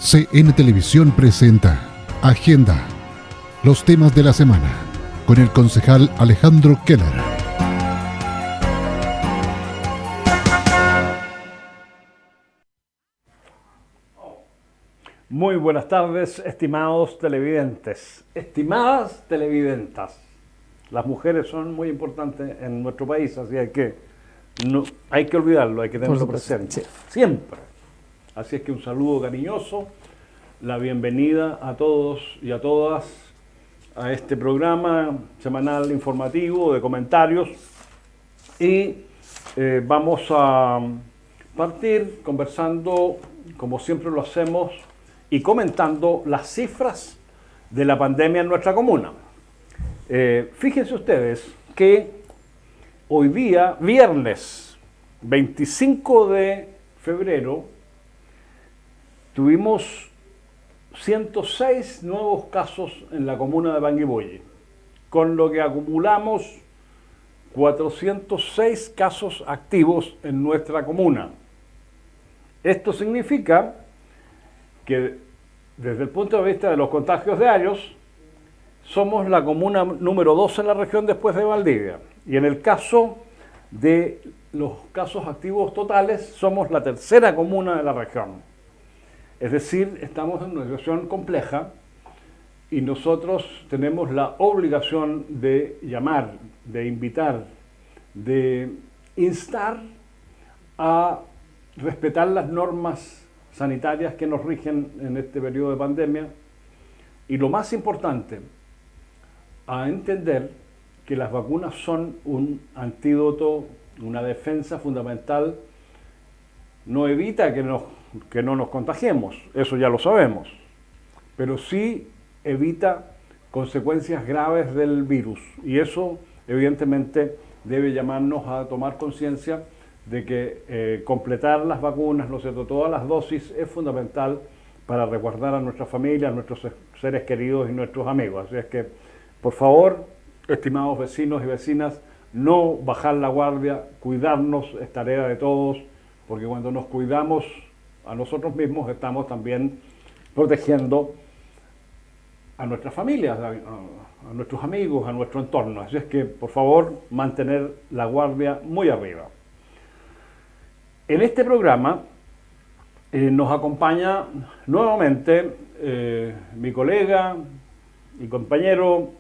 CN Televisión presenta Agenda, los temas de la semana, con el concejal Alejandro Keller. Muy buenas tardes, estimados televidentes, estimadas televidentas. Las mujeres son muy importantes en nuestro país, así que no hay que olvidarlo, hay que tenerlo presente, sí, siempre. Así es que un saludo cariñoso, la bienvenida a todos y a todas a este programa semanal informativo de comentarios y vamos a partir conversando, como siempre lo hacemos, y comentando las cifras de la pandemia en nuestra comuna. Fíjense ustedes que hoy día, viernes 25 de febrero, tuvimos 106 nuevos casos en la comuna de Panguipulli, con lo que acumulamos 406 casos activos en nuestra comuna. Esto significa que desde el punto de vista de los contagios diarios, somos la comuna número 2 en la región después de Valdivia. Y en el caso de los casos activos totales, somos la tercera comuna de la región. Es decir, estamos en una situación compleja y nosotros tenemos la obligación de llamar, de invitar, de instar a respetar las normas sanitarias que nos rigen en este periodo de pandemia y lo más importante, a entender que las vacunas son un antídoto, una defensa fundamental. No evita que no nos contagiemos, eso ya lo sabemos, pero sí evita consecuencias graves del virus y eso evidentemente debe llamarnos a tomar conciencia de que completar las vacunas, ¿no es cierto?, todas las dosis es fundamental para resguardar a nuestra familia, a nuestros seres queridos y nuestros amigos. Así es que, por favor, estimados vecinos y vecinas, no bajar la guardia, cuidarnos es tarea de todos, porque cuando nos cuidamos a nosotros mismos estamos también protegiendo a nuestras familias, a nuestros amigos, a nuestro entorno. Así es que, por favor, mantener la guardia muy arriba. En este programa nos acompaña nuevamente mi colega y compañero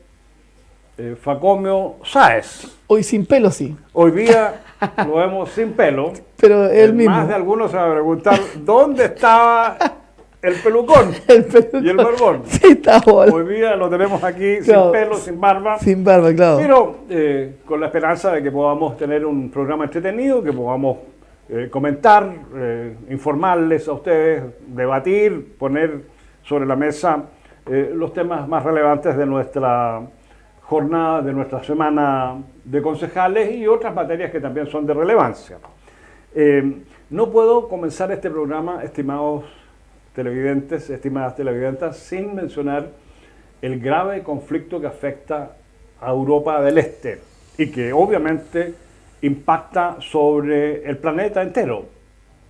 Facomio Sáez. Hoy sin pelo, sí. Hoy día lo vemos sin pelo. Pero él mismo. Más de algunos se van a preguntar dónde estaba el pelucón, y el barbón. Sí, está bueno. Hoy día lo tenemos aquí, claro, sin pelo, sin barba. Sin barba, claro. Pero con la esperanza de que podamos tener un programa entretenido, que podamos comentar, informarles a ustedes, debatir, poner sobre la mesa los temas más relevantes de nuestra jornada, de nuestra semana de concejales y otras materias que también son de relevancia. No puedo comenzar este programa, estimados televidentes, estimadas televidentas, sin mencionar el grave conflicto que afecta a Europa del Este y que obviamente impacta sobre el planeta entero.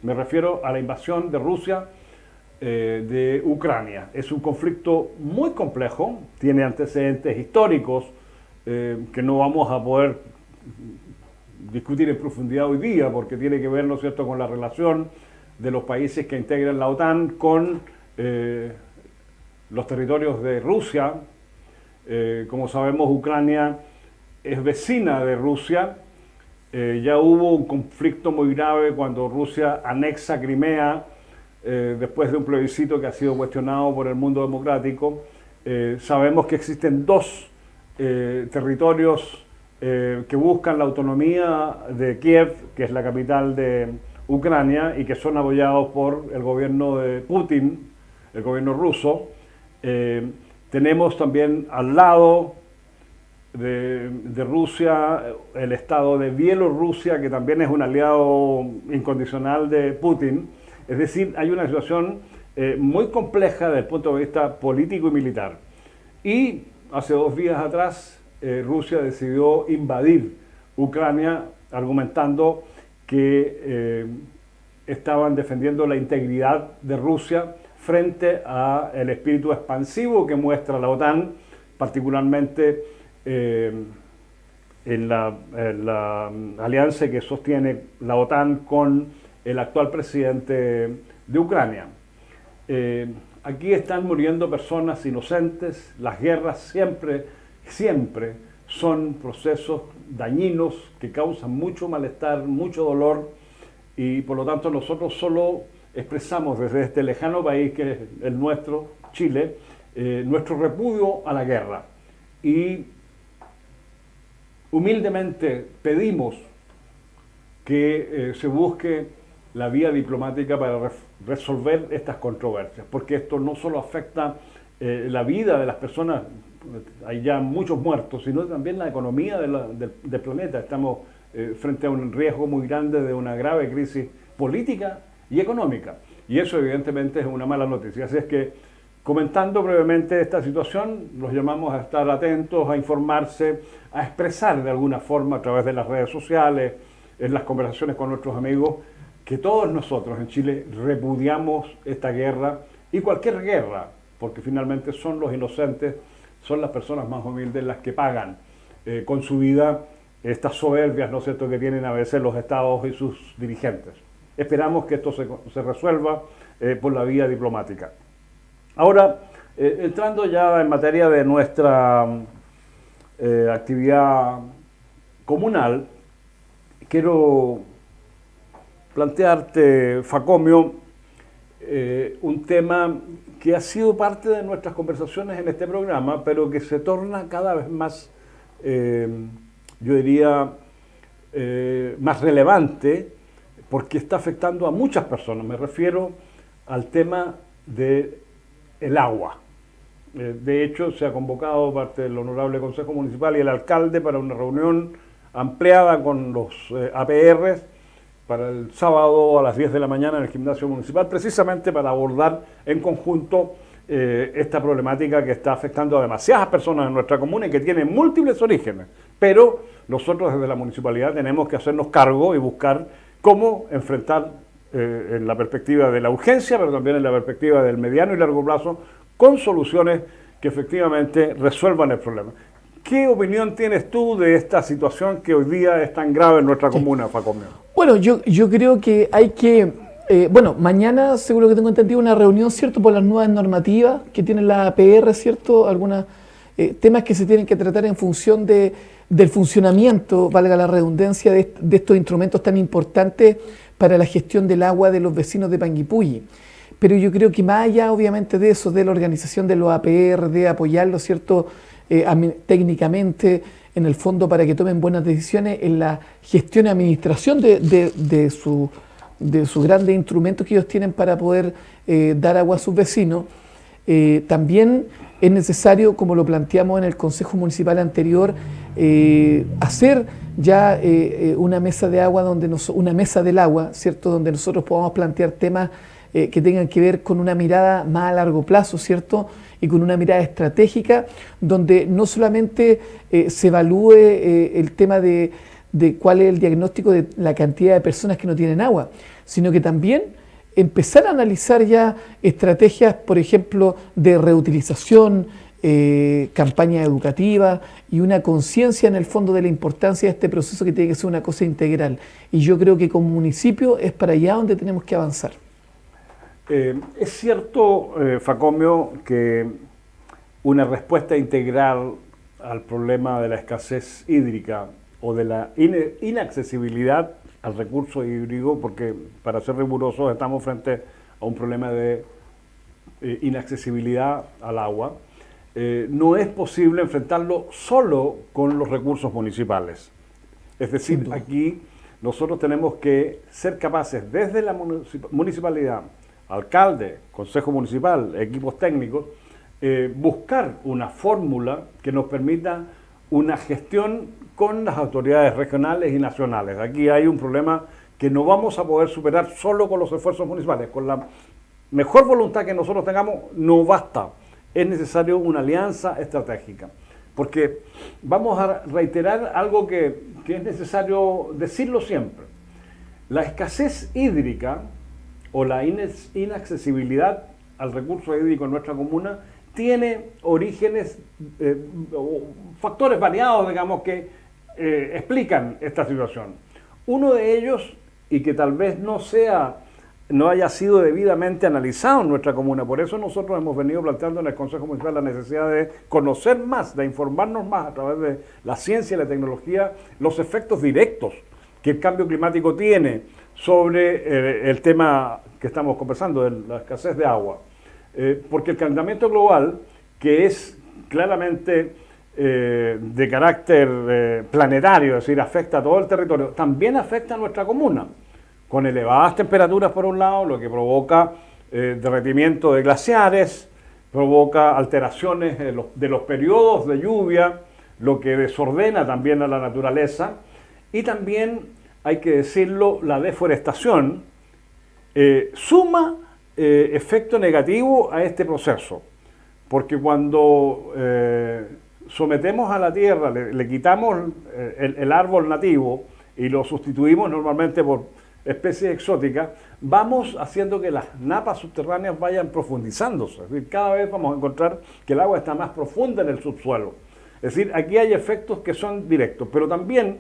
Me refiero a la invasión de Rusia de Ucrania. Es un conflicto muy complejo, tiene antecedentes históricos que no vamos a poder discutir en profundidad hoy día porque tiene que ver, ¿no es cierto?, con la relación de los países que integran la OTAN con los territorios de Rusia. Como sabemos, Ucrania es vecina de Rusia. Ya hubo un conflicto muy grave cuando Rusia anexa Crimea después de un plebiscito que ha sido cuestionado por el mundo democrático. Sabemos que existen dos territorios que buscan la autonomía de Kiev, que es la capital de Ucrania, y que son apoyados por el gobierno de Putin, el gobierno ruso. Tenemos también al lado de Rusia el estado de Bielorrusia, que también es un aliado incondicional de Putin. Es decir, hay una situación muy compleja desde el punto de vista político y militar. Y hace 2 días atrás Rusia decidió invadir Ucrania argumentando que estaban defendiendo la integridad de Rusia frente al espíritu expansivo que muestra la OTAN, particularmente en la alianza que sostiene la OTAN con el actual presidente de Ucrania. Aquí están muriendo personas inocentes, las guerras siempre son procesos dañinos que causan mucho malestar, mucho dolor, y por lo tanto nosotros solo expresamos desde este lejano país que es el nuestro, Chile, nuestro repudio a la guerra. Y humildemente pedimos que se busque la vía diplomática para resolver estas controversias, porque esto no solo afecta la vida de las personas, hay ya muchos muertos, sino también la economía del planeta. Estamos frente a un riesgo muy grande de una grave crisis política y económica, y eso evidentemente es una mala noticia. Así es que, comentando brevemente esta situación, los llamamos a estar atentos, a informarse, a expresar de alguna forma a través de las redes sociales, en las conversaciones con nuestros amigos, que todos nosotros en Chile repudiamos esta guerra y cualquier guerra, porque finalmente son los inocentes, son las personas más humildes las que pagan con su vida estas soberbias, ¿no es cierto?, que tienen a veces los estados y sus dirigentes. Esperamos que esto se resuelva por la vía diplomática. Ahora, entrando ya en materia de nuestra actividad comunal, quiero plantearte, Facomio, un tema que ha sido parte de nuestras conversaciones en este programa, pero que se torna cada vez más, yo diría, más relevante, porque está afectando a muchas personas. Me refiero al tema del agua. De hecho, se ha convocado parte del Honorable Consejo Municipal y el alcalde para una reunión ampliada con los APRs para el sábado a las 10 de la mañana en el gimnasio municipal, precisamente para abordar en conjunto esta problemática que está afectando a demasiadas personas en nuestra comuna y que tiene múltiples orígenes. Pero nosotros desde la municipalidad tenemos que hacernos cargo y buscar cómo enfrentar en la perspectiva de la urgencia, pero también en la perspectiva del mediano y largo plazo, con soluciones que efectivamente resuelvan el problema. ¿Qué opinión tienes tú de esta situación que hoy día es tan grave en nuestra comuna, Facomio? Bueno, yo creo que hay que, mañana seguro que tengo entendido una reunión, ¿cierto?, por las nuevas normativas que tiene la APR, ¿cierto?, algunos temas que se tienen que tratar en función del funcionamiento, valga la redundancia, de estos instrumentos tan importantes para la gestión del agua de los vecinos de Panguipulli. Pero yo creo que más allá, obviamente, de eso, de la organización de los APR, de apoyarlo, ¿cierto?, técnicamente, en el fondo, para que tomen buenas decisiones en la gestión y administración de sus grandes instrumentos que ellos tienen para poder dar agua a sus vecinos. También es necesario, como lo planteamos en el Consejo Municipal anterior, hacer ya una mesa de agua, una mesa del agua, ¿cierto?, donde nosotros podamos plantear temas que tengan que ver con una mirada más a largo plazo, ¿cierto?, y con una mirada estratégica, donde no solamente se evalúe el tema de cuál es el diagnóstico de la cantidad de personas que no tienen agua, sino que también empezar a analizar ya estrategias, por ejemplo, de reutilización, campañas educativas y una conciencia en el fondo de la importancia de este proceso que tiene que ser una cosa integral. Y yo creo que como municipio es para allá donde tenemos que avanzar. Es cierto, Facomio, que una respuesta integral al problema de la escasez hídrica o de la inaccesibilidad al recurso hídrico, porque para ser rigurosos estamos frente a un problema de inaccesibilidad al agua, no es posible enfrentarlo solo con los recursos municipales. Es decir, aquí nosotros tenemos que ser capaces desde la municipalidad, alcalde, consejo municipal, equipos técnicos, buscar una fórmula que nos permita una gestión con las autoridades regionales y nacionales. Aquí hay un problema que no vamos a poder superar solo con los esfuerzos municipales. Con la mejor voluntad que nosotros tengamos no basta. Es necesario una alianza estratégica. Porque vamos a reiterar algo que es necesario decirlo siempre. La escasez hídrica o la inaccesibilidad al recurso hídrico en nuestra comuna tiene orígenes, factores variados, digamos, que explican esta situación. Uno de ellos, y que tal vez no haya sido debidamente analizado en nuestra comuna, por eso nosotros hemos venido planteando en el Consejo Municipal la necesidad de conocer más, de informarnos más a través de la ciencia y la tecnología, los efectos directos que el cambio climático tiene sobre el tema que estamos conversando, de la escasez de agua. Porque el calentamiento global, que es claramente de carácter planetario, es decir, afecta a todo el territorio, también afecta a nuestra comuna, con elevadas temperaturas por un lado, lo que provoca derretimiento de glaciares, provoca alteraciones de los periodos de lluvia, lo que desordena también a la naturaleza, y también, hay que decirlo, la deforestación suma efecto negativo a este proceso, porque cuando sometemos a la tierra, le quitamos el árbol nativo y lo sustituimos normalmente por especies exóticas, vamos haciendo que las napas subterráneas vayan profundizándose. Es decir, cada vez vamos a encontrar que el agua está más profunda en el subsuelo. Es decir, aquí hay efectos que son directos, pero también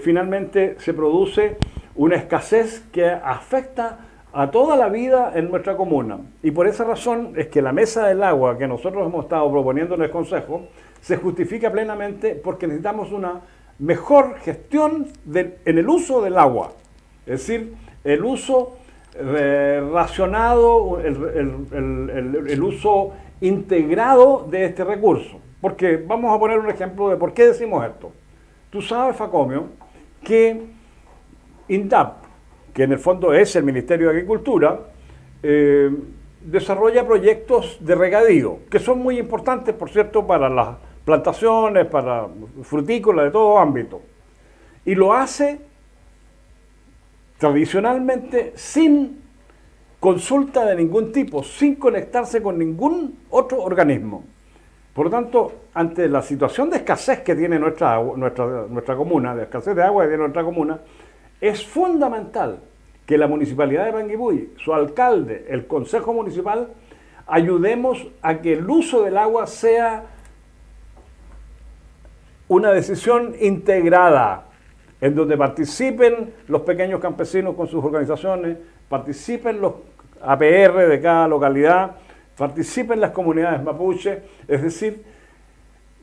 finalmente se produce una escasez que afecta a toda la vida en nuestra comuna. Y por esa razón es que la mesa del agua que nosotros hemos estado proponiendo en el Consejo se justifica plenamente porque necesitamos una mejor gestión en el uso del agua. Es decir, el uso racionado, el uso integrado de este recurso. Porque vamos a poner un ejemplo de por qué decimos esto. Tú sabes, Facomio, que INDAP, que en el fondo es el Ministerio de Agricultura, desarrolla proyectos de regadío, que son muy importantes, por cierto, para las plantaciones, para frutícolas de todo ámbito. Y lo hace tradicionalmente sin consulta de ningún tipo, sin conectarse con ningún otro organismo. Por lo tanto, ante la situación de escasez que tiene nuestra comuna, de escasez de agua que tiene nuestra comuna, es fundamental que la Municipalidad de Panguipulli, su alcalde, el Consejo Municipal, ayudemos a que el uso del agua sea una decisión integrada, en donde participen los pequeños campesinos con sus organizaciones, participen los APR de cada localidad, participen las comunidades mapuche, es decir,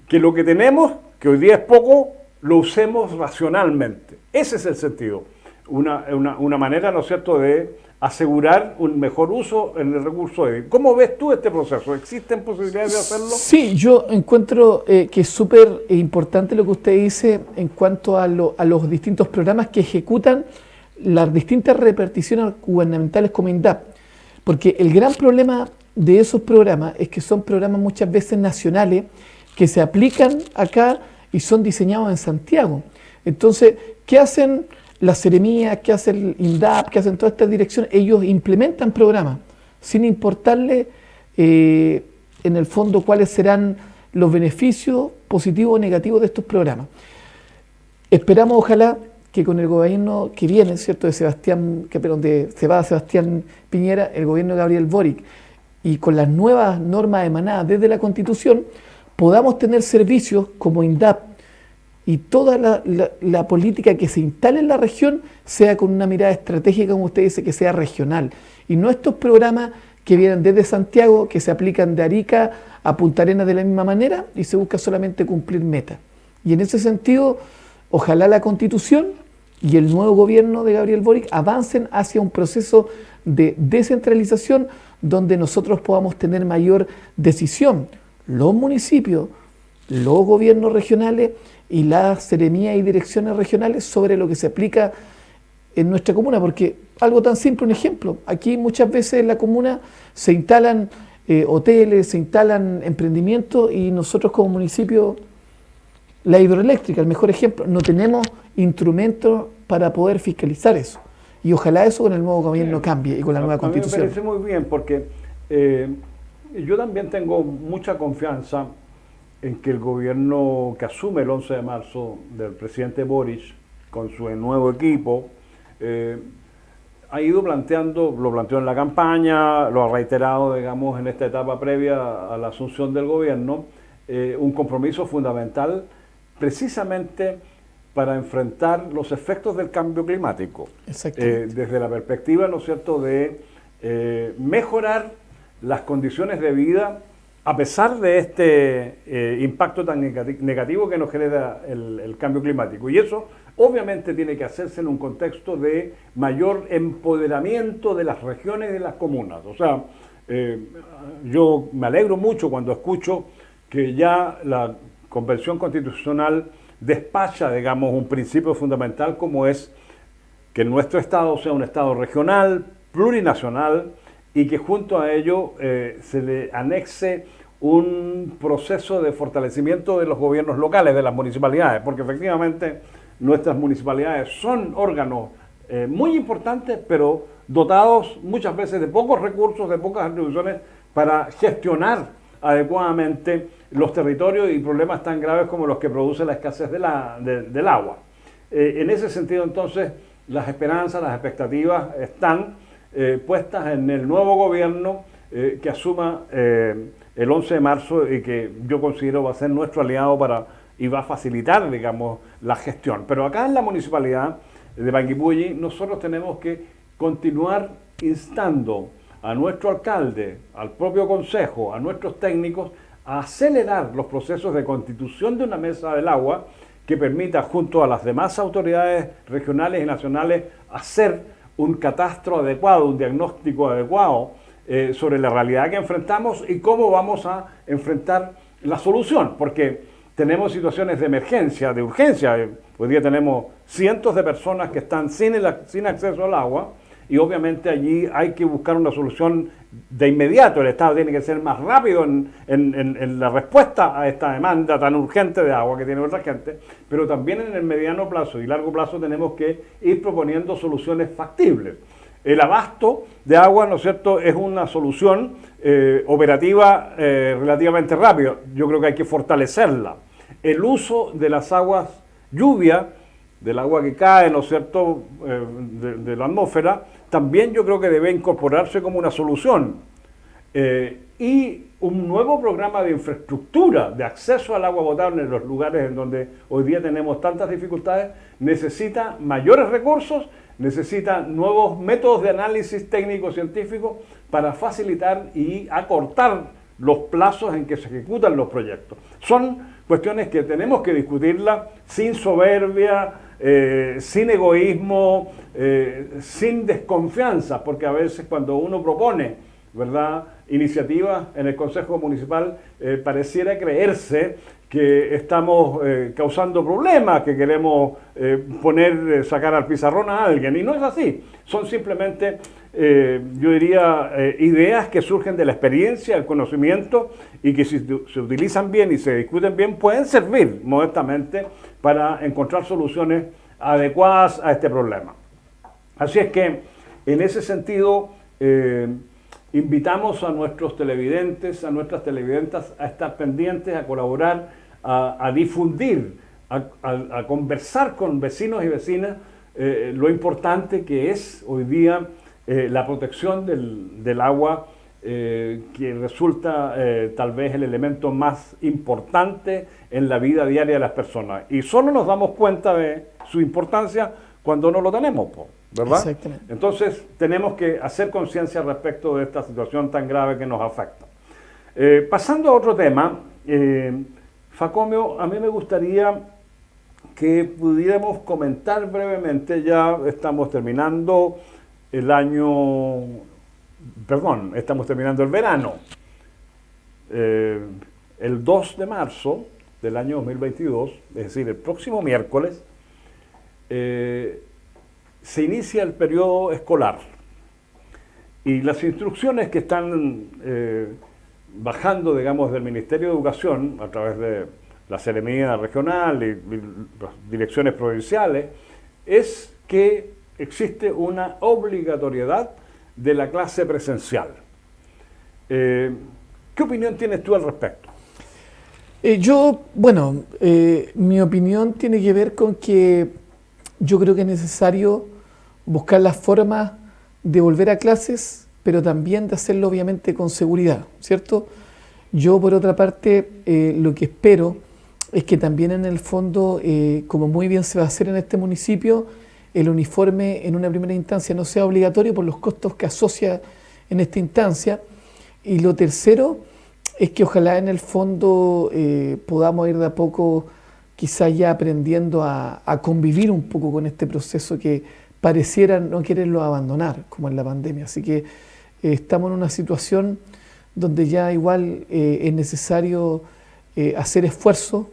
que lo que tenemos, que hoy día es poco, lo usemos racionalmente. Ese es el sentido. Una manera, ¿no es cierto?, de asegurar un mejor uso en el recurso hídrico. ¿Cómo ves tú este proceso? ¿Existen posibilidades de hacerlo? Sí, yo encuentro que es súper importante lo que usted dice en cuanto a los distintos programas que ejecutan las distintas reparticiones gubernamentales como INDAP. Porque el gran problema de esos programas es que son programas muchas veces nacionales que se aplican acá y son diseñados en Santiago. Entonces, ¿qué hacen las seremías, qué hace el INDAP, qué hacen todas estas direcciones? Ellos implementan programas sin importarle en el fondo cuáles serán los beneficios positivos o negativos de estos programas. Esperamos, ojalá, que con el gobierno que viene, ¿cierto?, donde se va Sebastián Piñera, el gobierno de Gabriel Boric, y con las nuevas normas emanadas desde la Constitución, podamos tener servicios como INDAP y toda la política que se instale en la región sea con una mirada estratégica, como usted dice, que sea regional. Y no estos programas que vienen desde Santiago, que se aplican de Arica a Punta Arenas de la misma manera y se busca solamente cumplir metas. Y en ese sentido, ojalá la Constitución y el nuevo gobierno de Gabriel Boric avancen hacia un proceso de descentralización donde nosotros podamos tener mayor decisión, los municipios, los gobiernos regionales y las seremías y direcciones regionales sobre lo que se aplica en nuestra comuna, porque algo tan simple, un ejemplo, aquí muchas veces en la comuna se instalan hoteles, se instalan emprendimientos y nosotros como municipio, la hidroeléctrica, el mejor ejemplo, no tenemos instrumentos para poder fiscalizar eso. Y ojalá eso con el nuevo gobierno cambie y con la nueva Constitución. A mí me parece muy bien porque yo también tengo mucha confianza en que el gobierno que asume el 11 de marzo del presidente Boric con su nuevo equipo ha ido planteando, lo planteó en la campaña, lo ha reiterado, digamos, en esta etapa previa a la asunción del gobierno, un compromiso fundamental precisamente para enfrentar los efectos del cambio climático. Desde la perspectiva, ¿no es cierto?, de mejorar las condiciones de vida a pesar de este impacto tan negativo que nos genera el cambio climático. Y eso obviamente tiene que hacerse en un contexto de mayor empoderamiento de las regiones y de las comunas. O sea, yo me alegro mucho cuando escucho que ya la Convención Constitucional despacha, digamos, un principio fundamental como es que nuestro Estado sea un Estado regional, plurinacional, y que junto a ello se le anexe un proceso de fortalecimiento de los gobiernos locales, de las municipalidades, porque efectivamente nuestras municipalidades son órganos muy importantes, pero dotados muchas veces de pocos recursos, de pocas atribuciones para gestionar adecuadamente los territorios y problemas tan graves como los que produce la escasez del agua. En ese sentido, entonces, las esperanzas, las expectativas están puestas en el nuevo gobierno que asuma el 11 de marzo y que yo considero va a ser nuestro aliado y va a facilitar, digamos, la gestión. Pero acá en la municipalidad de Panguipulli nosotros tenemos que continuar instando a nuestro alcalde, al propio consejo, a nuestros técnicos, a acelerar los procesos de constitución de una mesa del agua que permita, junto a las demás autoridades regionales y nacionales, hacer un catastro adecuado, un diagnóstico adecuado sobre la realidad que enfrentamos y cómo vamos a enfrentar la solución, porque tenemos situaciones de emergencia, de urgencia. Hoy día tenemos cientos de personas que están sin acceso al agua y obviamente allí hay que buscar una solución de inmediato. El Estado tiene que ser más rápido en la respuesta a esta demanda tan urgente de agua que tiene nuestra gente, pero también en el mediano plazo y largo plazo tenemos que ir proponiendo soluciones factibles. El abasto de agua, ¿no es cierto?, es una solución operativa relativamente rápida. Yo creo que hay que fortalecerla. El uso de las aguas lluvia, del agua que cae, ¿no es cierto?, de la atmósfera, también yo creo que debe incorporarse como una solución. Y un nuevo programa de infraestructura, de acceso al agua potable en los lugares en donde hoy día tenemos tantas dificultades, necesita mayores recursos, necesita nuevos métodos de análisis técnico-científico para facilitar y acortar los plazos en que se ejecutan los proyectos. Son cuestiones que tenemos que discutirlas sin soberbia, sin egoísmo, sin desconfianza, porque a veces cuando uno propone, ¿verdad?, iniciativas en el Consejo Municipal, pareciera creerse que estamos causando problemas, que queremos sacar al pizarrón a alguien, y no es así. Son simplemente, yo diría, ideas que surgen de la experiencia, el conocimiento, y que si se utilizan bien y se discuten bien, pueden servir modestamente para encontrar soluciones adecuadas a este problema. Así es que, en ese sentido, invitamos a nuestros televidentes, a nuestras televidentas a estar pendientes, a colaborar, a difundir, a conversar con vecinos y vecinas lo importante que es hoy día la protección del agua, que resulta tal vez el elemento más importante en la vida diaria de las personas. Y solo nos damos cuenta de su importancia cuando no lo tenemos, ¿verdad? Exactamente. Entonces tenemos que hacer conciencia respecto de esta situación tan grave que nos afecta. Pasando a otro tema, Facomio, a mí me gustaría que pudiéramos comentar brevemente, ya estamos terminando estamos terminando el verano. El 2 de marzo del año 2022, es decir, el próximo miércoles, se inicia el periodo escolar y las instrucciones que están bajando, digamos, del Ministerio de Educación a través de la Seremía Regional y las direcciones provinciales es que existe una obligatoriedad de la clase presencial. ¿Qué opinión tienes tú al respecto? Mi opinión tiene que ver con que yo creo que es necesario buscar las formas de volver a clases, pero también de hacerlo obviamente con seguridad, ¿cierto? Yo, por otra parte, lo que espero es que también en el fondo, como muy bien se va a hacer en este municipio, el uniforme en una primera instancia no sea obligatorio por los costos que asocia en esta instancia. Y lo tercero es que ojalá en el fondo podamos ir de a poco quizás ya aprendiendo a convivir un poco con este proceso que pareciera no quererlo abandonar, como en la pandemia. Así que estamos en una situación donde ya igual es necesario hacer esfuerzos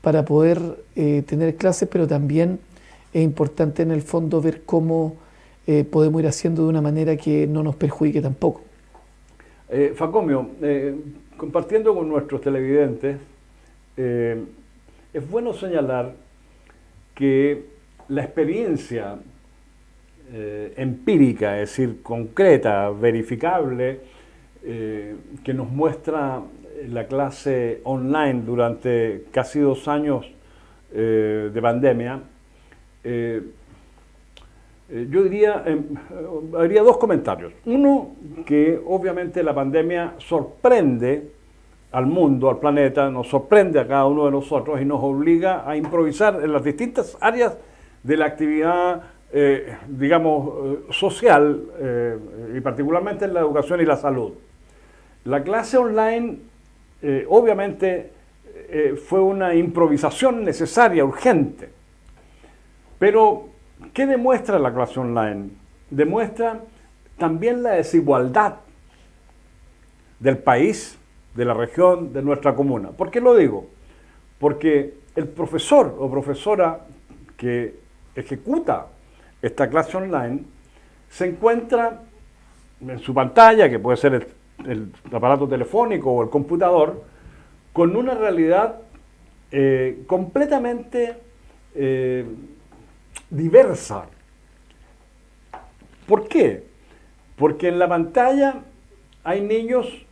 para poder tener clases, pero también es importante en el fondo ver cómo podemos ir haciendo de una manera que no nos perjudique tampoco. Facomio, compartiendo con nuestros televidentes, es bueno señalar que la experiencia empírica, es decir, concreta, verificable, que nos muestra la clase online durante casi 2 años de pandemia, yo diría, haría 2 comentarios. Uno, que obviamente la pandemia sorprende al mundo, al planeta, nos sorprende a cada uno de nosotros y nos obliga a improvisar en las distintas áreas de la actividad, digamos, social, y particularmente en la educación y la salud. La clase online, obviamente, fue una improvisación necesaria, urgente. Pero, ¿qué demuestra la clase online? Demuestra también la desigualdad del país, de la región, de nuestra comuna. ¿Por qué lo digo? Porque el profesor o profesora que ejecuta esta clase online se encuentra en su pantalla, que puede ser el aparato telefónico o el computador, con una realidad completamente diversa. ¿Por qué? Porque en la pantalla hay niños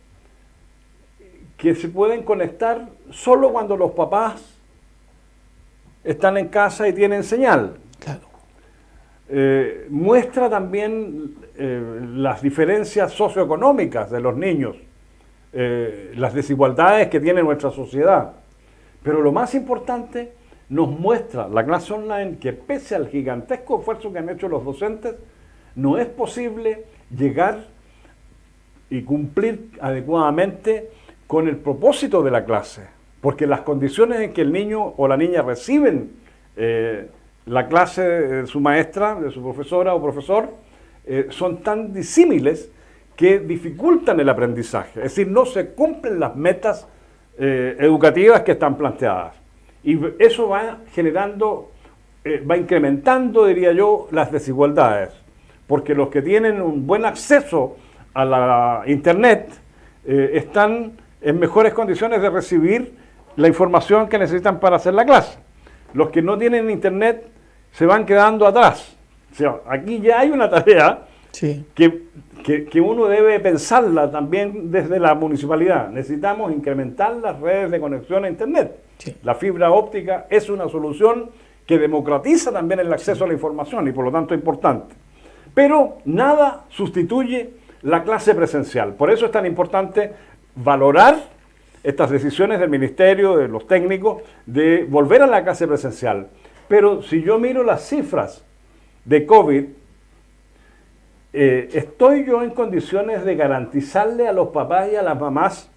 que se pueden conectar solo cuando los papás están en casa y tienen señal. Claro. Muestra también las diferencias socioeconómicas de los niños, las desigualdades que tiene nuestra sociedad. Pero lo más importante, nos muestra la clase online que pese al gigantesco esfuerzo que han hecho los docentes, no es posible llegar y cumplir adecuadamente con el propósito de la clase, porque las condiciones en que el niño o la niña reciben la clase de su maestra, de su profesora o profesor, son tan disímiles que dificultan el aprendizaje, es decir, no se cumplen las metas educativas que están planteadas. Y eso va generando, va incrementando, diría yo, las desigualdades, porque los que tienen un buen acceso a la Internet están en mejores condiciones de recibir la información que necesitan para hacer la clase. Los que no tienen Internet se van quedando atrás. O sea, aquí ya hay una tarea Sí. que uno debe pensarla también desde la municipalidad. Necesitamos incrementar las redes de conexión a Internet. Sí. La fibra óptica es una solución que democratiza también el acceso a la información y por lo tanto es importante. Pero nada sustituye la clase presencial. Por eso es tan importante valorar estas decisiones del ministerio, de los técnicos, de volver a la clase presencial. Pero si yo miro las cifras de COVID, ¿estoy yo en condiciones de garantizarle a los papás y a las mamás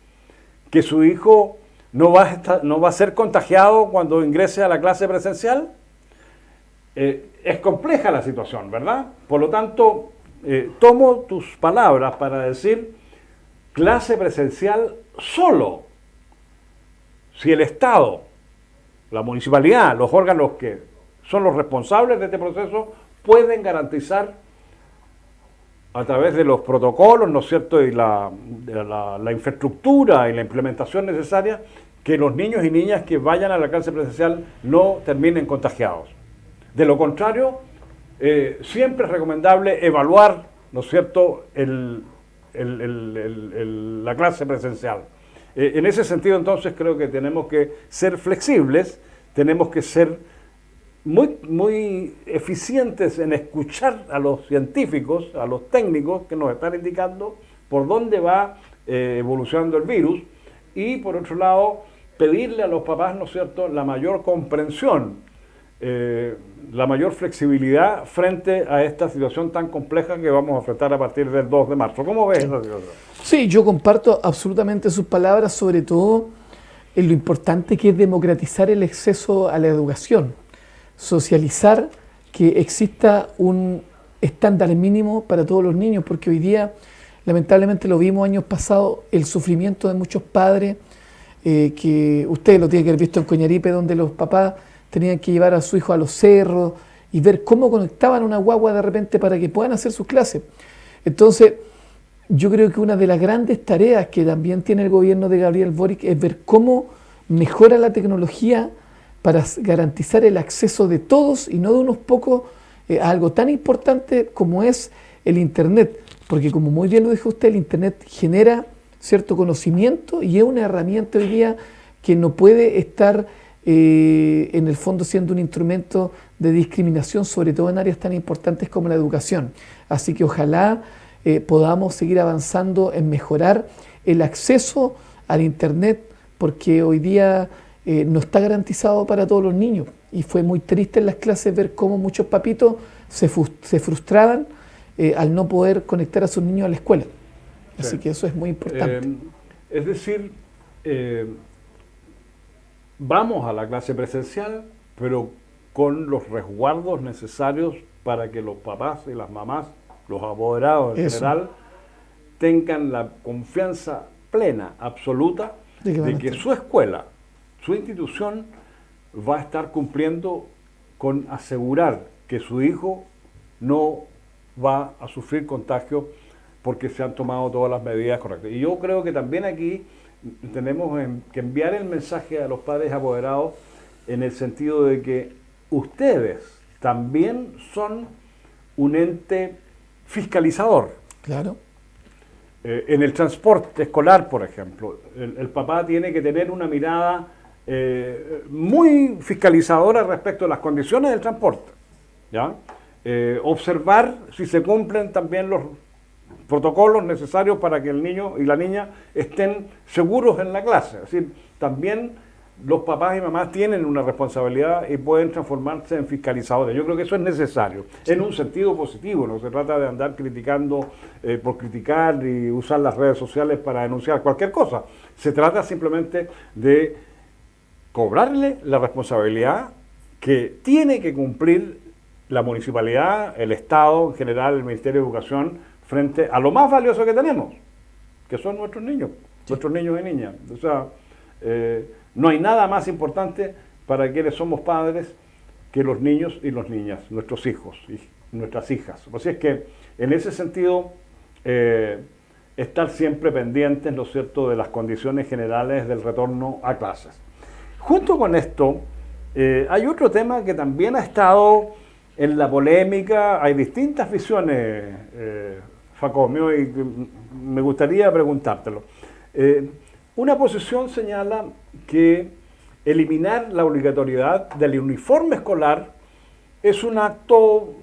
que su hijo no va a ser contagiado cuando ingrese a la clase presencial? Es compleja la situación, ¿verdad? Por lo tanto, tomo tus palabras para decir clase presencial solo si el Estado, la municipalidad, los órganos que son los responsables de este proceso pueden garantizar a través de los protocolos, ¿no es cierto?, y la infraestructura y la implementación necesaria, que los niños y niñas que vayan a la clase presencial no terminen contagiados. De lo contrario, siempre es recomendable evaluar, ¿no es cierto?, la clase presencial. En ese sentido, entonces, creo que tenemos que ser flexibles, tenemos que ser muy eficientes en escuchar a los científicos, a los técnicos que nos están indicando por dónde va evolucionando el virus, y por otro lado pedirle a los papás, ¿no es cierto?, la mayor comprensión, la mayor flexibilidad frente a esta situación tan compleja que vamos a enfrentar a partir del 2 de marzo. ¿Cómo ves esa situación? Sí, yo comparto absolutamente sus palabras, sobre todo en lo importante que es democratizar el acceso a la educación, socializar que exista un estándar mínimo para todos los niños, porque hoy día, lamentablemente lo vimos años pasados, el sufrimiento de muchos padres, que ustedes lo tienen que haber visto en Coñaripe, donde los papás tenían que llevar a su hijo a los cerros y ver cómo conectaban una guagua de repente para que puedan hacer sus clases. Entonces, yo creo que una de las grandes tareas que también tiene el gobierno de Gabriel Boric es ver cómo mejora la tecnología para garantizar el acceso de todos y no de unos pocos a algo tan importante como es el Internet. Porque como muy bien lo dijo usted, el Internet genera cierto conocimiento y es una herramienta hoy día que no puede estar en el fondo siendo un instrumento de discriminación, sobre todo en áreas tan importantes como la educación. Así que ojalá podamos seguir avanzando en mejorar el acceso al Internet, porque hoy día no está garantizado para todos los niños. Y fue muy triste en las clases ver cómo muchos papitos se frustraban al no poder conectar a sus niños a la escuela. Así que eso es muy importante. Es decir, vamos a la clase presencial, pero con los resguardos necesarios para que los papás y las mamás, los apoderados en general, tengan la confianza plena, absoluta, de que su escuela, su institución, va a estar cumpliendo con asegurar que su hijo no va a sufrir contagio porque se han tomado todas las medidas correctas. Y yo creo que también aquí tenemos que enviar el mensaje a los padres apoderados en el sentido de que ustedes también son un ente fiscalizador. Claro. En el transporte escolar, por ejemplo, el papá tiene que tener una mirada muy fiscalizadora respecto a las condiciones del transporte, ¿ya? Observar si se cumplen también los protocolos necesarios para que el niño y la niña estén seguros en la clase. Es decir, también los papás y mamás tienen una responsabilidad y pueden transformarse en fiscalizadores. Yo creo que eso es necesario, en un sentido positivo. No se trata de andar criticando por criticar y usar las redes sociales para denunciar cualquier cosa. Se trata simplemente de cobrarle la responsabilidad que tiene que cumplir la municipalidad, el Estado en general, el Ministerio de Educación, frente a lo más valioso que tenemos, que son nuestros niños, nuestros niños y niñas. O sea, no hay nada más importante para quienes somos padres que los niños y las niñas, nuestros hijos y nuestras hijas. Así es que, en ese sentido, estar siempre pendientes, ¿no es cierto?, de las condiciones generales del retorno a clases. Junto con esto, hay otro tema que también ha estado en la polémica. Hay distintas visiones, Facomio, y me gustaría preguntártelo. Una posición señala que eliminar la obligatoriedad del uniforme escolar es un acto,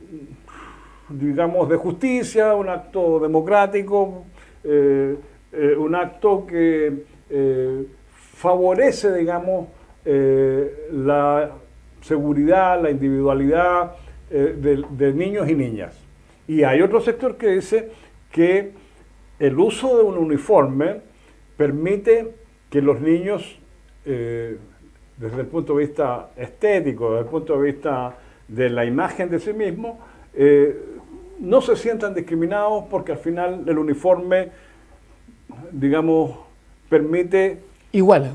digamos, de justicia, un acto democrático, un acto que favorece, digamos, la seguridad, la individualidad de niños y niñas. Y hay otro sector que dice que el uso de un uniforme permite que los niños, desde el punto de vista estético, desde el punto de vista de la imagen de sí mismo, no se sientan discriminados, porque al final el uniforme, digamos, permite igualdad.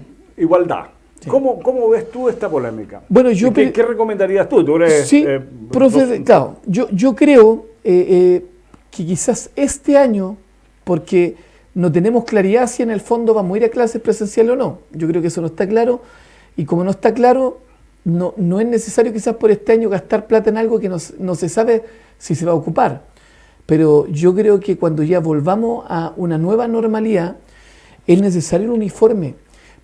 Sí. ¿Cómo ves tú esta polémica? Bueno, ¿Qué recomendarías tú? Tú eres, sí, profe, claro, yo creo que quizás este año, porque no tenemos claridad si en el fondo vamos a ir a clases presenciales o no. Yo creo que eso no está claro, y como no está claro, no es necesario quizás por este año gastar plata en algo que no se sabe si se va a ocupar. Pero yo creo que cuando ya volvamos a una nueva normalidad, es necesario un uniforme,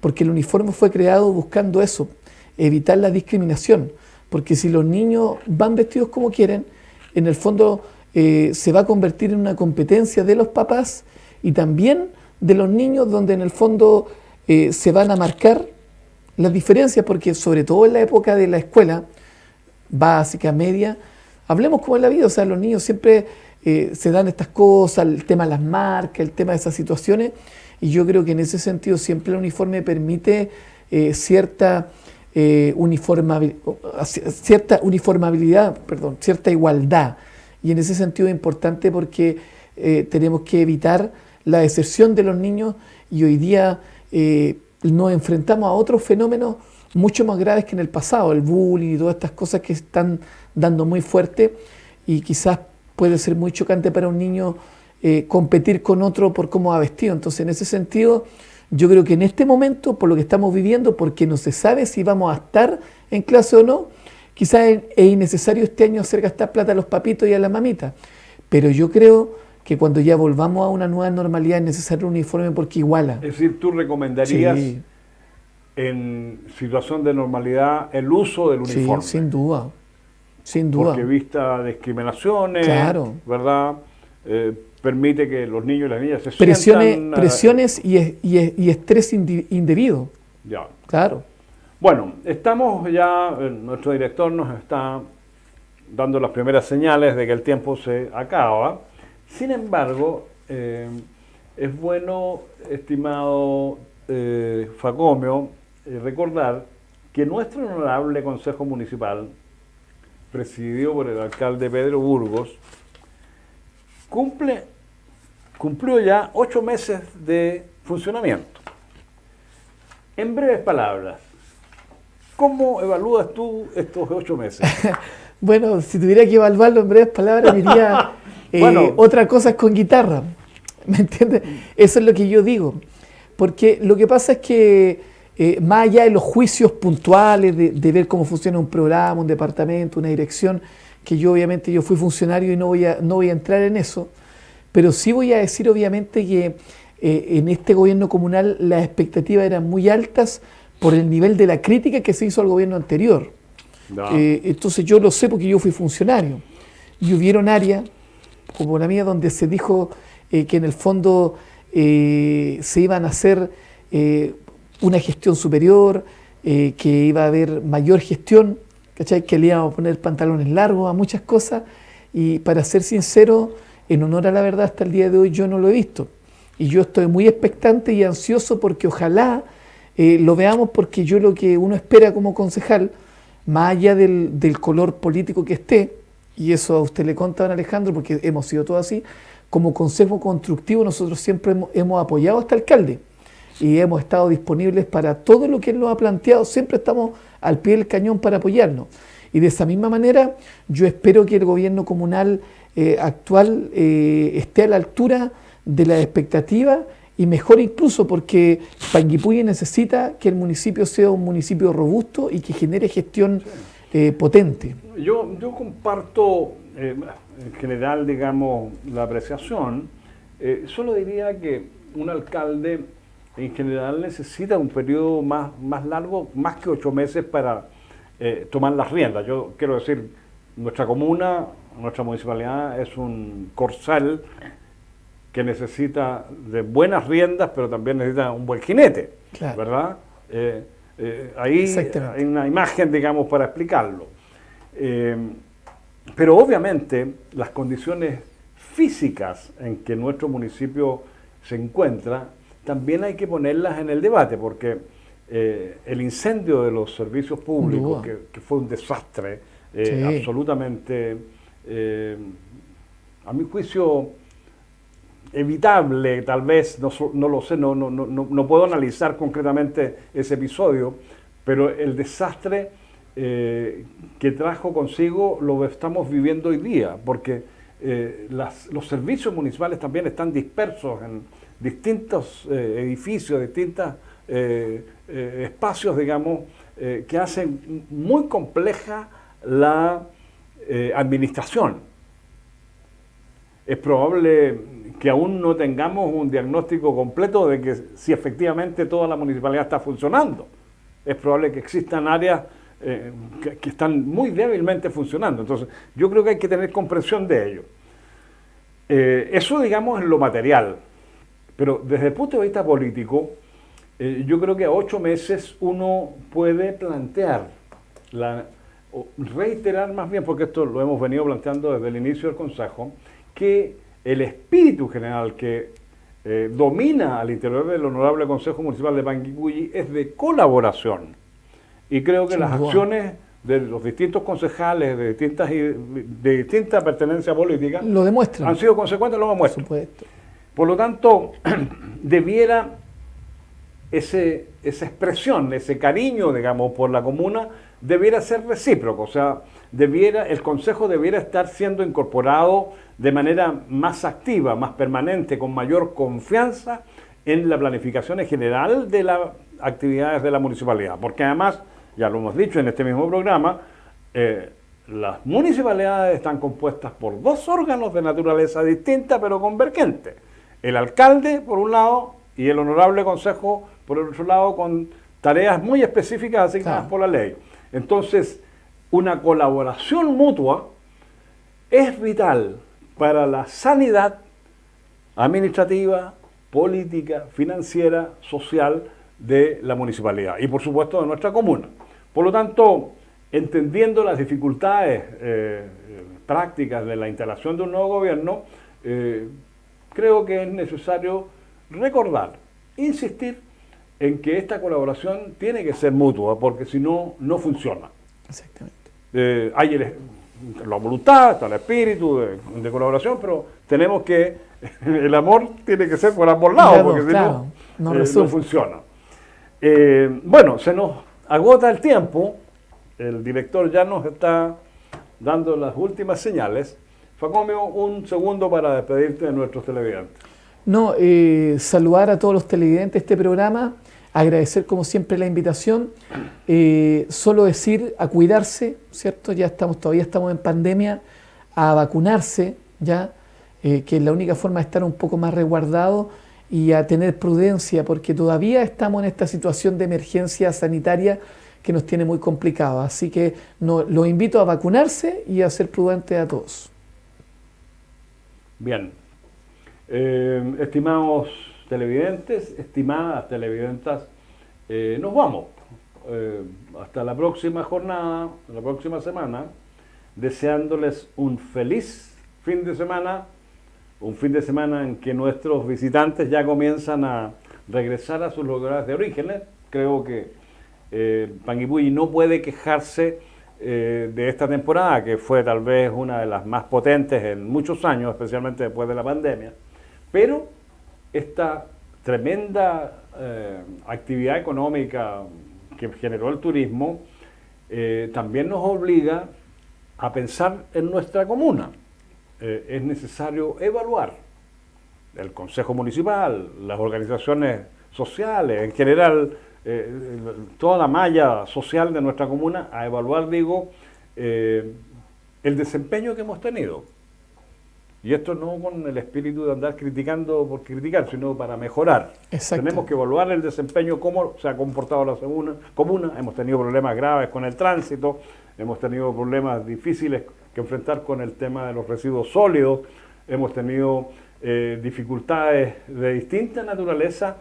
porque el uniforme fue creado buscando eso, evitar la discriminación. porque si los niños van vestidos como quieren, en el fondo se va a convertir en una competencia de los papás y también de los niños, donde en el fondo se van a marcar las diferencias, porque sobre todo en la época de la escuela básica, media, hablemos como en la vida, o sea, los niños siempre se dan estas cosas, el tema de las marcas, el tema de esas situaciones, y yo creo que en ese sentido siempre el uniforme permite cierta uniformabilidad, cierta igualdad, y en ese sentido es importante porque tenemos que evitar la deserción de los niños, y hoy día nos enfrentamos a otros fenómenos mucho más graves que en el pasado, el bullying y todas estas cosas que están dando muy fuerte, y quizás puede ser muy chocante para un niño competir con otro por cómo va vestido. Entonces, en ese sentido, yo creo que en este momento, por lo que estamos viviendo, porque no se sabe si vamos a estar en clase o no, quizás es innecesario este año hacer gastar plata a los papitos y a la mamita. Pero yo creo que cuando ya volvamos a una nueva normalidad es necesario un uniforme porque iguala. Es decir, ¿tú recomendarías Sí, en situación de normalidad el uso del uniforme? sí, sin duda. Sin duda. Porque evita discriminaciones, Claro. ¿verdad? Permite que los niños y las niñas se sientan... Presiones y estrés indebido. Ya. Claro. Bueno, estamos ya, nuestro director nos está dando las primeras señales de que el tiempo se acaba. Sin embargo, es bueno, estimado Facomio, recordar que nuestro honorable Consejo Municipal, presidido por el alcalde Pedro Burgos, cumplió ya 8 meses de funcionamiento. En breves palabras, ¿cómo evalúas tú estos 8 meses? Bueno, si tuviera que evaluarlo en breves palabras, diría Bueno. otra cosa es con guitarra. ¿Me entiendes? Eso es lo que yo digo. Porque lo que pasa es que más allá de los juicios puntuales, de ver cómo funciona un programa, un departamento, una dirección, que yo obviamente yo fui funcionario y no voy a entrar en eso, pero sí voy a decir obviamente que en este gobierno comunal las expectativas eran muy altas por el nivel de la crítica que se hizo al gobierno anterior. No. Entonces yo lo sé porque yo fui funcionario. Y hubieron áreas, como la mía, donde se dijo que en el fondo se iban a hacer una gestión superior, que iba a haber mayor gestión, ¿cachai? Que le íbamos a poner pantalones largos a muchas cosas, y para ser sincero, en honor a la verdad, hasta el día de hoy yo no lo he visto. Y yo estoy muy expectante y ansioso porque ojalá lo veamos, porque yo lo que uno espera como concejal, más allá del color político que esté, y eso a usted le conta, don Alejandro, porque hemos sido todos así, como consejo constructivo nosotros siempre hemos apoyado a este alcalde y hemos estado disponibles para todo lo que él nos ha planteado, siempre estamos al pie del cañón para apoyarnos. Y de esa misma manera yo espero que el gobierno comunal actual esté a la altura de las expectativas y mejor incluso, porque Panguipulli necesita que el municipio sea un municipio robusto y que genere gestión potente. Yo comparto en general, digamos, la apreciación. Solo diría que un alcalde en general necesita un periodo más largo, más que 8 meses para tomar las riendas. Yo quiero decir, nuestra comuna, nuestra municipalidad es un corcel que necesita de buenas riendas, pero también necesita un buen jinete, Claro. ¿verdad? Ahí Exactamente. hay una imagen, digamos, para explicarlo. Pero obviamente las condiciones físicas en que nuestro municipio se encuentra, también hay que ponerlas en el debate, porque el incendio de los servicios públicos, que fue un desastre, Sí. absolutamente, a mi juicio, evitable, tal vez, no lo sé, no puedo analizar concretamente ese episodio, pero el desastre que trajo consigo lo estamos viviendo hoy día, porque los servicios municipales también están dispersos en distintos edificios, distintos espacios, digamos, que hacen muy compleja la administración. Es probable que aún no tengamos un diagnóstico completo de que si efectivamente toda la municipalidad está funcionando. Es probable que existan áreas que están muy débilmente funcionando. Entonces, yo creo que hay que tener comprensión de ello. Eso, digamos, en lo material. Pero desde el punto de vista político, yo creo que a 8 meses uno puede plantear, o reiterar más bien, porque esto lo hemos venido planteando desde el inicio del Consejo, que el espíritu general que domina al interior del Honorable Consejo Municipal de Panguipulli es de colaboración. Y creo que las acciones de los distintos concejales de distinta pertenencia política lo demuestran. Han sido consecuentes, lo demuestran. Por supuesto. Por lo tanto, debiera esa expresión, ese cariño, digamos, por la comuna, debiera ser recíproco. O sea, el Consejo debiera estar siendo incorporado de manera más activa, más permanente, con mayor confianza en la planificación en general de las actividades de la municipalidad. Porque además, ya lo hemos dicho en este mismo programa, las municipalidades están compuestas por 2 órganos de naturaleza distinta pero convergente. El alcalde, por un lado, y el Honorable Consejo, por el otro lado, con tareas muy específicas asignadas por la ley. Entonces, una colaboración mutua es vital para la sanidad administrativa, política, financiera, social de la municipalidad y, por supuesto, de nuestra comuna. Por lo tanto, entendiendo las dificultades prácticas de la instalación de un nuevo gobierno, creo que es necesario recordar, insistir en que esta colaboración tiene que ser mutua, porque si no, no funciona. Exactamente. Hay la voluntad, está el espíritu de colaboración, pero tenemos que, el amor tiene que ser por ambos lados, porque si no funciona. Bueno, se nos agota el tiempo, el director ya nos está dando las últimas señales. Facomio, un segundo para despedirte de nuestros televidentes. No, saludar a todos los televidentes de este programa, agradecer como siempre la invitación, solo decir a cuidarse, ¿cierto? Todavía estamos en pandemia, a vacunarse, ya, que es la única forma de estar un poco más resguardado, y a tener prudencia, porque todavía estamos en esta situación de emergencia sanitaria que nos tiene muy complicados. Así que los invito a vacunarse y a ser prudentes a todos. Bien. Estimados televidentes, estimadas televidentas, nos vamos. Hasta la próxima jornada, la próxima semana, deseándoles un feliz fin de semana, un fin de semana en que nuestros visitantes ya comienzan a regresar a sus lugares de orígenes. Creo que Panguipulli no puede quejarse de esta temporada, que fue tal vez una de las más potentes en muchos años, especialmente después de la pandemia, pero esta tremenda actividad económica que generó el turismo también nos obliga a pensar en nuestra comuna. Es necesario evaluar el Consejo Municipal, las organizaciones sociales, en general toda la malla social de nuestra comuna, a evaluar, digo, el desempeño que hemos tenido. Y esto no con el espíritu de andar criticando por criticar, sino para mejorar. Exacto. Tenemos que evaluar el desempeño, cómo se ha comportado la comuna. Hemos tenido problemas graves con el tránsito, hemos tenido problemas difíciles que enfrentar con el tema de los residuos sólidos, hemos tenido dificultades de distinta naturaleza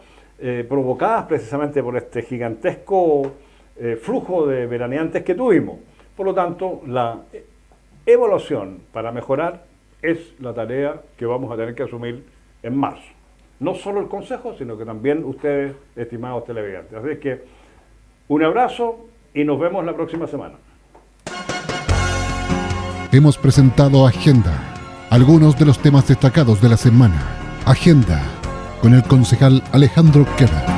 provocadas precisamente por este gigantesco flujo de veraneantes que tuvimos. Por lo tanto, la evaluación para mejorar es la tarea que vamos a tener que asumir en marzo. No solo el Consejo, sino que también ustedes, estimados televidentes. Así que un abrazo y nos vemos la próxima semana. Hemos presentado Agenda, algunos de los temas destacados de la semana. Agenda, con el concejal Alejandro Queda.